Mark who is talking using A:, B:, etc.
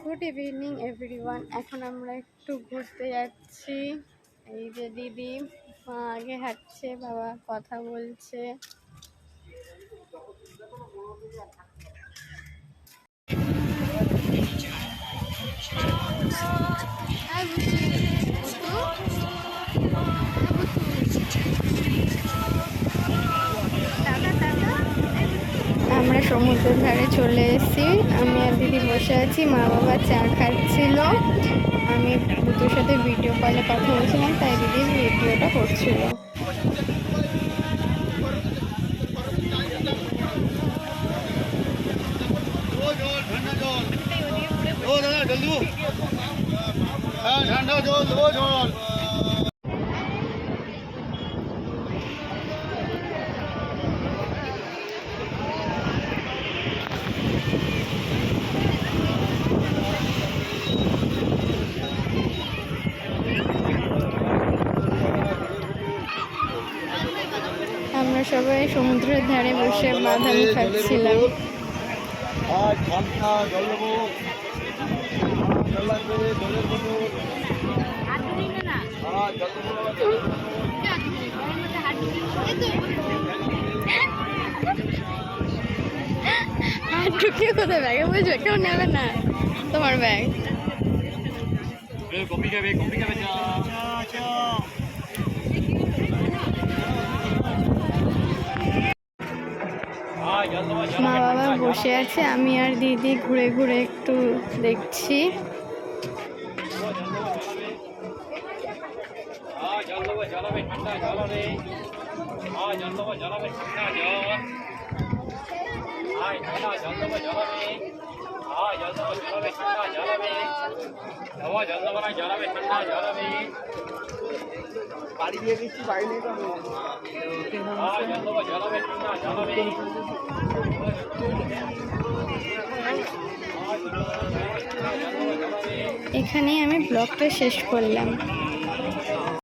A: Good evening everyone. এখন আমরা একটু ঘুরতে যাচ্ছি। এই যে দিদি, মা আগে হাঁটছে, বাবা কথা বলছে। আমরা সমুদ্রের ধারে চলে এসেছি। আমি আর দিদি বসে আছি, মা বাবা চা খাচ্ছিল, আমি দুটোর সাথে ভিডিও কলে কথা বলছিলাম, তাই দিদি ভিডিওটা করছিল। আমরা সবাই সমুদ্রের ধারে বসে বাদাম খাচ্ছিলাম। হাত ঢুকিয়ে কোথায় ব্যাগে বুঝবে, কেউ নেবে না তোমার ব্যাগ। মা বাবা বসে আছে, আমি আর দিদি ঘুরে ঘুরে একটু দেখছি। এখানেই আমি ব্লগটা শেষ করলাম।